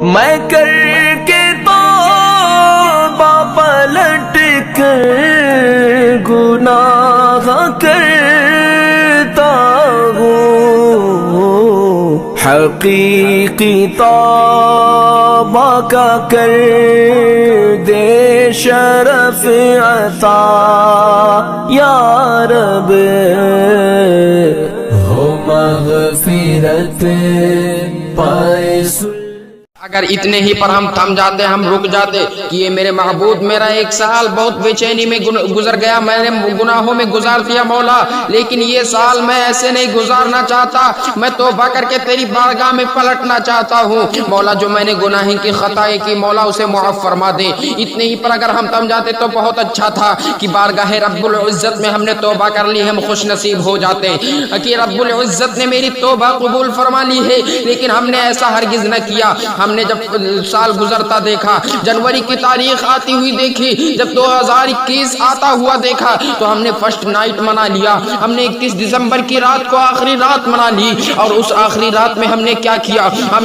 میں کر کے توبہ پلٹ کر گناہ کرتا ہوں، حقیقی توبہ کا کر دے شرف عطا یا رب، ہو مغفرت پائے اگر اتنے ہی پر ہم تھم جاتے، ہم رک جاتے کہ یہ میرے معبود میرا ایک سال بہت بے چینی میں گزر گیا، میں نے گناہوں میں گزار دیا مولا، لیکن یہ سال میں ایسے نہیں گزارنا چاہتا، میں توبہ کر کے تیری بارگاہ میں پلٹنا چاہتا ہوں مولا، جو میں نے گناہی کی خطائیں کی مولا اسے معاف فرما دے۔ اتنے ہی پر اگر ہم تھم جاتے تو بہت اچھا تھا کہ بارگاہ رب العزت میں ہم نے توبہ کر لی، ہم خوش نصیب ہو جاتے کہ رب العزت نے میری توبہ قبول فرما لی ہے، لیکن ہم نے ایسا ہرگز نہ کیا۔ ہم نے جب سال گزرتا دیکھا، جنوری کی تاریخ آتی ہوئی دیکھی، جب 2021 آتا ہوا دیکھا تو ہم نے فرسٹ نائٹ منا لیا، ہم نے 31 دسمبر کی رات کو آخری رات منا لی، اور اس آخری رات میں ہم نے کیا کیا، ہم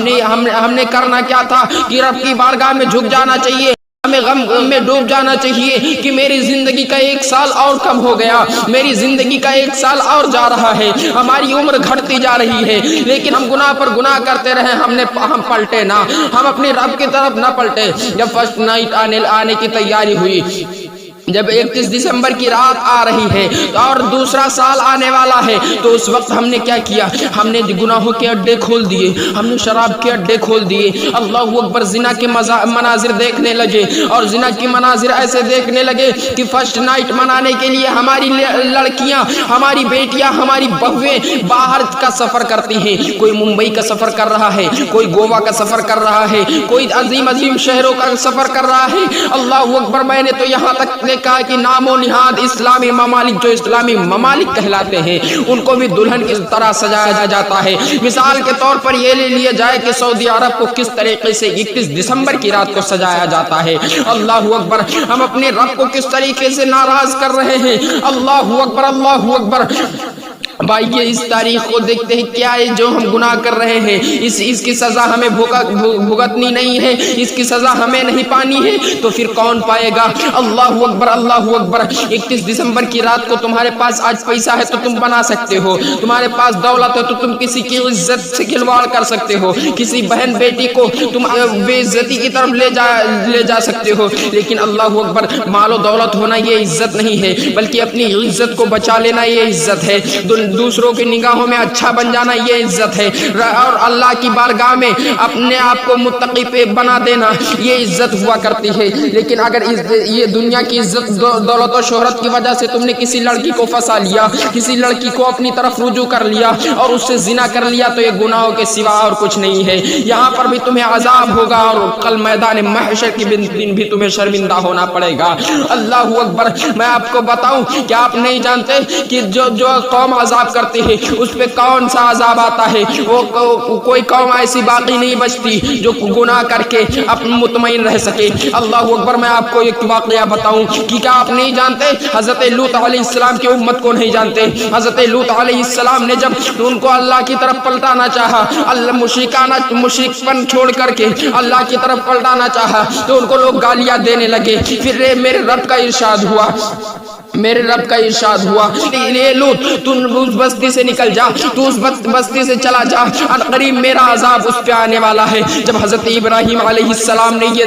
نے کرنا کیا تھا کہ رب کی بارگاہ میں جھک جانا چاہیے، ہمیں غم میں ڈوب جانا چاہیے کہ میری زندگی کا ایک سال اور کم ہو گیا، میری زندگی کا ایک سال اور جا رہا ہے، ہماری عمر گھٹتی جا رہی ہے، لیکن ہم گناہ پر گناہ کرتے رہے، ہم پلٹے نہ، ہم اپنے رب کی طرف نہ پلٹے۔ جب فرسٹ نائٹ آنے کی تیاری ہوئی، جب 31 دسمبر کی رات آ رہی ہے اور دوسرا سال آنے والا ہے، تو اس وقت ہم نے کیا کیا، ہم نے گناہوں کے اڈے کھول دیے، ہم نے شراب کے اڈے کھول دیے، اللہ اکبر، زنا کے مناظر دیکھنے لگے، اور زنا کی مناظر ایسے دیکھنے لگے کہ فرسٹ نائٹ منانے کے لیے ہماری لڑکیاں، ہماری بیٹیاں، ہماری بہویں باہر کا سفر کرتی ہیں، کوئی ممبئی کا سفر کر رہا ہے، کوئی گوا کا سفر کر رہا ہے، کوئی عظیم عظیم شہروں کا سفر کر رہا ہے، اللہ اکبر۔ میں نے تو یہاں تک کہا کہ نام و نہاد اسلامی ممالک، جو اسلامی ممالک کہلاتے ہیں، ان کو بھی دلہن کی طرح سجایا جاتا ہے۔ مثال کے طور پر یہ لے لیا جائے کہ سعودی عرب کو کس طریقے سے 31 دسمبر کی رات کو سجایا جاتا ہے، اللہ اکبر۔ ہم اپنے رب کو کس طریقے سے ناراض کر رہے ہیں، اللہ اکبر، اللہ اکبر۔ بھائی یہ اس تاریخ کو دیکھتے ہیں، کیا ہے جو ہم گناہ کر رہے ہیں، اس کی سزا ہمیں بھگتنی نہیں ہے، اس کی سزا ہمیں نہیں پانی ہے، تو پھر کون پائے گا، اللہ اکبر، اللہ اکبر۔ 31 دسمبر کی رات کو تمہارے پاس آج پیسہ ہے تو تم بنا سکتے ہو، تمہارے پاس دولت ہے تو تم کسی کی عزت سے کھلواڑ کر سکتے ہو، کسی بہن بیٹی کو تم بے عزتی کی طرف لے جا سکتے ہو، لیکن اللہ اکبر، مال و دولت ہونا یہ عزت نہیں ہے، بلکہ اپنی عزت کو بچا لینا یہ عزت ہے، دوسروں کی نگاہوں میں اچھا بن جانا یہ عزت ہے، اور اللہ کی بارگاہ میں اپنے آپ کو متقی پہ بنا دینا یہ عزت ہوا کرتی ہے۔ لیکن اگر یہ دنیا کی عزت، دولت و شہرت کی وجہ سے تم نے کسی لڑکی کو پھنسا لیا، کسی لڑکی کو اپنی طرف رجوع کر لیا اور اس سے زنا کر لیا، تو یہ گناہوں کے سوا اور کچھ نہیں ہے، یہاں پر بھی تمہیں عذاب ہوگا، اور کل میدان محشر کے دن بھی تمہیں شرمندہ ہونا پڑے گا، اللہ اکبر۔ میں آپ کو بتاؤں کہ آپ نہیں جانتے کہ جو قوم عذاب کرتی ہے اس پہ کون سا عذاب آتا ہے، وہ کوئی قوم ایسی باقی نہیں بچتی جو گناہ کر کے مطمئن رہ سکے، اللہ اکبر۔ میں آپ کو ایک واقعہ بتاؤں کہ کیا آپ نہیں جانتے، حضرت لوط علیہ السلام کی امت کو نہیں جانتے، حضرت لوط علیہ السلام نے جب ان کو اللہ کی طرف پلٹانا چاہا، مشرک پن چھوڑ کر کے اللہ کی طرف پلٹانا چاہا، تو ان کو لوگ گالیاں دینے لگے، پھر میرے رب کا ارشاد ہوا، اے لوط تو اس بستی سے نکل جا، تو اس بستی سے چلا جا، قریب میرا عذاب اس پہ آنے والا ہے۔ جب حضرت ابراہیم علیہ السلام نے یہ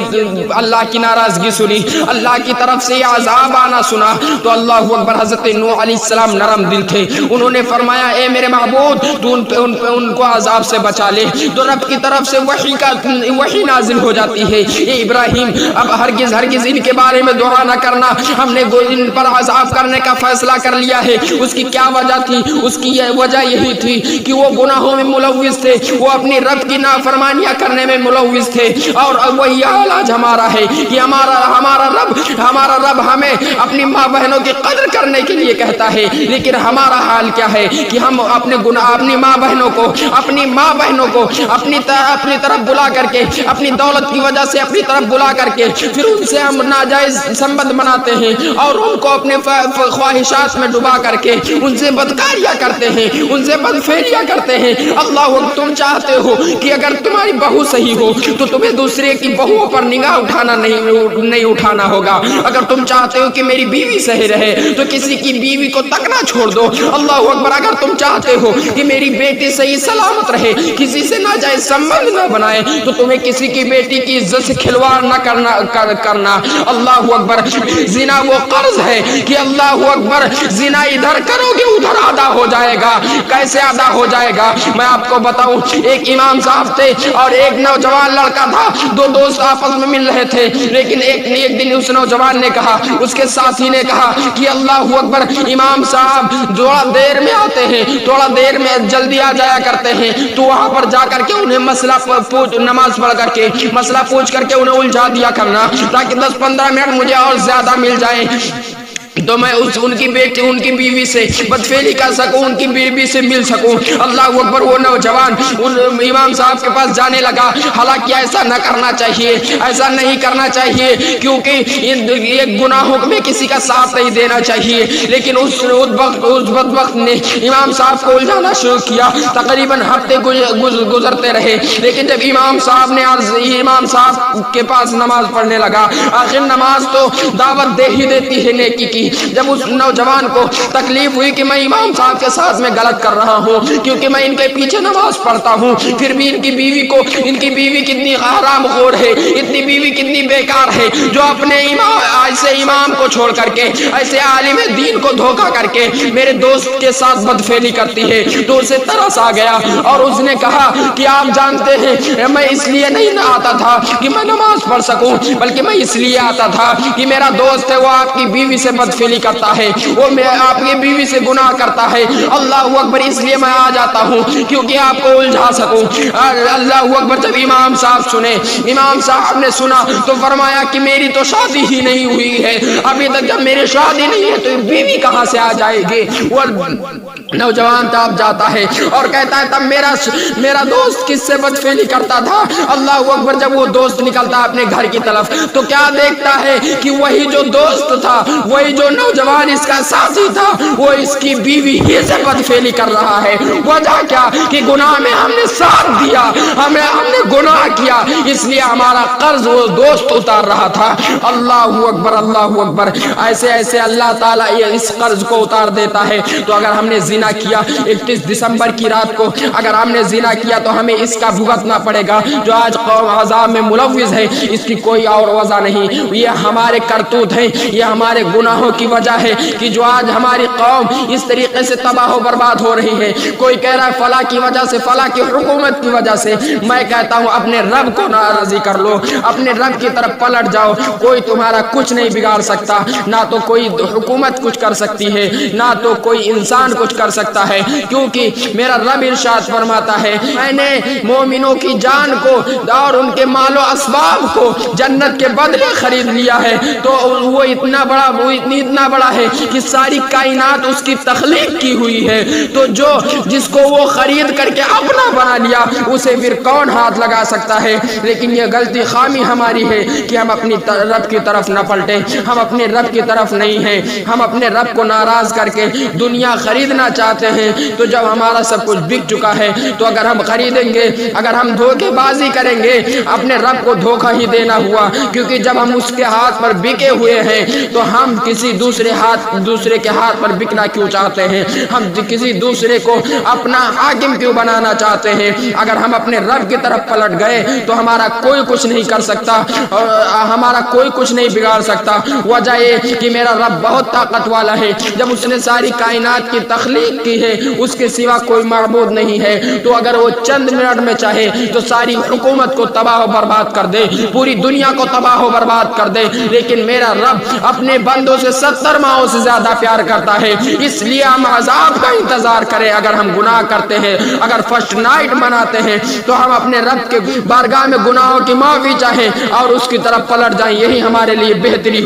اللہ کی ناراضگی سنی، اللہ کی طرف سے یہ عذاب آنا سنا، تو اللہ اکبر، حضرت نوح علیہ السلام نرم دل تھے، انہوں نے فرمایا اے میرے معبود تو ان کو عذاب سے بچا لے، تو رب کی طرف سے وحی نازل ہو جاتی ہے، اے ابراہیم اب ہرگز ان کے بارے میں دعا نہ کرنا، ہم نے ان پر عذاب کرنے کا فیصلہ کر لیا ہے۔ اس کی کیا وجہ تھی؟ اس کی وجہ یہی تھی کہ وہ گناہوں میں ملوث تھے، وہ اپنی رب کی نافرمانیاں کرنے میں ملوث تھے، اور وہی حال آج ہمارا ہے کہ ہمارا رب ہمیں اپنی ماں بہنوں کی قدر کرنے کے لیے کہتا ہے، لیکن ہمارا حال کیا ہے کہ ہم اپنی ماں بہنوں کو اپنی طرف بلا کر کے، اپنی دولت کی وجہ سے اپنی طرف بلا کر کے پھر ان سے ہم ناجائز سمبند بناتے ہیں، اور ان کو اپنے خواہشات میں ڈبا کر کے ان سے بدکاری بدکاریاں کرتے ہیں, ان سے بدفعلیاں کرتے ہیں. اللہ تم چاہتے ہو کہ اگر تمہاری بہو صحیح ہو تو تمہیں دوسرے کی بہوؤں پر نگاہ اٹھانا نہیں اٹھانا ہوگا. اگر تم چاہتے ہو کہ میری بیوی صحیح رہے تو کسی کی بیوی کو تکنا چھوڑ دو. اللہ اکبر. اگر تم چاہتے ہو کہ میری بیٹی صحیح سلامت رہے, کسی سے ناجائز سنبندھ نہ بنائے, تو تمہیں کسی کی بیٹی کی عزت سے کھلواڑ نہ کرنا. اللہ اکبر. زنا وہ قرض ہے کہ اللہ اکبر زنا ادھر کرو گے ادھر ادا ہو جائے گا. کیسے ادا ہو جائے گا میں آپ کو بتاؤں. ایک امام صاحب تھے اور ایک نوجوان لڑکا تھا. دو دوست آپس میں مل رہے تھے, لیکن ایک دن اس نوجوان نے کہا, اس کے ساتھی نے کہا کہ اللہ اکبر امام صاحب تھوڑا دیر میں آتے ہیں, تھوڑا دیر میں جلدی آ جایا کرتے ہیں, تو وہاں پر جا کر کے انہیں مسئلہ نماز پڑھ کر کے مسئلہ پوچھ کر کے انہیں الجھا دیا کرنا تاکہ 10-15 منٹ مجھے اور زیادہ مل جائیں تو میں ان کی بیٹی ان کی بیوی سے بدفعلی کر سکوں, ان کی بیوی سے مل سکوں. اللہ اکبر. وہ نوجوان ان امام صاحب کے پاس جانے لگا. حالانکہ ایسا نہ کرنا چاہیے, ایسا نہیں کرنا چاہیے, کیونکہ یہ گناہوں میں کسی کا ساتھ نہیں دینا چاہیے. لیکن اس بدبخت نے امام صاحب کو الجھانا شروع کیا. تقریباً ہفتے گزرتے رہے, لیکن جب امام صاحب کے پاس نماز پڑھنے لگا, آخر نماز تو دعوت دے ہی دیتی ہے نیکی کی. جب اس نوجوان کو تکلیف ہوئی کہ میں امام صاحب کے ساتھ میں غلط کر رہا ہوں کیونکہ میں ان کے پیچھے نماز پڑھتا ہوں, پھر بھی ان کی بیوی کتنی حرام خور ہے, اتنی بیوی کتنی بیکار ہے جو اپنے ایسے امام کو چھوڑ کر کے, ایسے عالم دین کو دھوکا کر کے میرے دوست کے ساتھ بدفعلی کرتی ہے. تو اسے ترس آ گیا اور اس نے کہا کہ آپ جانتے ہیں میں اس لیے نہیں آتا تھا کہ میں نماز پڑھ سکوں, بلکہ میں اس لیے آتا تھا کہ میرا دوست ہے وہ آپ کی بیوی سے بدفعلی کرتا ہے, وہ آپ کی بیوی سے گناہ کرتا ہے. اللہ اکبر. اس لیے میں آ جاتا ہوں کیونکہ آپ کو الجھا سکوں. اللہ اکبر. جب امام صاحب نے سنا تو فرمایا کہ میری تو شادی ہی نہیں ہوئی ہے, ابھی تک جب میری شادی نہیں ہے تو بیوی کہاں سے آ جائے گی. وہ نوجوان تب جاتا ہے اور کہتا ہے تب میرا دوست کس سے بدفعلی کرتا تھا. اللہ اکبر. جب وہ دوست نکلتا ہے اپنے گھر کی طرف تو کیا دیکھتا ہے کہ وہی جو دوست تھا, وہی جو نوجوان اس کا ساتھی تھا, وہ اس کی بیوی ہی سے بدفعلی کر رہا ہے. وجہ کیا کہ گناہ میں ہم نے ساتھ دیا, ہم نے گناہ کیا, اس لیے ہمارا قرض وہ دوست اتار رہا تھا. اللہ اکبر. اللہ اکبر. ایسے اللہ تعالیٰ اس قرض کو اتار دیتا ہے. تو اگر ہم نے زنا کیا 31 دسمبر کی رات کو, اگر ہم نے زنا کیا تو ہمیں اس کا بھگتنا پڑے گا. جو آج قوم عذاب میں ملوث ہے اس کی کوئی اور وجہ نہیں, یہ ہمارے کرتوت ہیں, یہ ہمارے گناہوں کی وجہ ہے کہ جو آج ہماری قوم اس طریقے سے تباہ و برباد ہو رہی ہے. کوئی کہہ رہا ہے فلاں کی وجہ سے, فلاں کی حکومت کی وجہ سے. میں کہتا ہوں اپنے رب کو ناراضی کر لو, اپنے رب کی طرف پلٹ جاؤ. کوئی تمہارا کچھ نہیں بگاڑ سکتا, نہ تو کوئی حکومت کچھ کر سکتی ہے, نہ تو کوئی انسان کچھ کر سکتا ہے, کیونکہ میرا رب ارشاد فرماتا ہے میں نے مومنوں کی جان کو اور ان کے مال و اسباب کو جنت کے بدلے خرید لیا ہے. تو وہ اتنا بڑا ہے کہ ساری کائنات اس کی تخلیق کی ہوئی ہے. تو جس کو وہ خرید کر کے اپنا بنا لیا اسے پھر کون ہاتھ لگا سکتا ہے. لیکن یہ غلطی خامی ہماری ہے کہ ہم اپنی رب کی طرف نہ پلٹیں, ہم اپنے رب کی طرف نہیں ہیں. ہم اپنے رب کو ناراض کر کے دنیا خریدنا چاہتے ہیں. تو جب ہمارا سب کچھ بک چکا ہے تو اگر ہم خریدیں گے, اگر ہم دھوکے بازی کریں گے, اپنے رب کو دھوکہ ہی دینا ہوا. کیونکہ جب ہم اس کے ہاتھ پر بکے ہوئے ہیں تو ہم کسی دوسرے کے ہاتھ پر بکنا کیوں چاہتے ہیں, ہم کسی دوسرے کو اپنا حاکم کیوں بنانا چاہتے ہیں. اگر ہم اپنے رب کی طرف پلٹ گئے تو ہمارا کوئی کچھ نہیں کر سکتا, ہمارا کوئی کچھ نہیں بگاڑ سکتا. وجہ یہ کہ میرا رب بہت طاقت والا ہے. جب اس نے ساری کائنات کی تخلیق کی ہے اس کے سوا کوئی معبود نہیں ہے. تو اگر وہ چند منٹ میں چاہے تو ساری حکومت کو تباہ و برباد کر دے, پوری دنیا کو تباہ و برباد کر دے. لیکن میرا رب اپنے بندوں سے 70 ماہوں سے زیادہ پیار کرتا ہے. اس لیے ہم عذاب کا انتظار کریں. اگر ہم گناہ کرتے ہیں, اگر فرسٹ نائٹ مناتے ہیں تو ہم اپنے رب کے بارگاہ میں گناہوں کی معافی چاہیں اور اس کی طرف پلٹ جائیں. یہی ہمارے لیے بہتری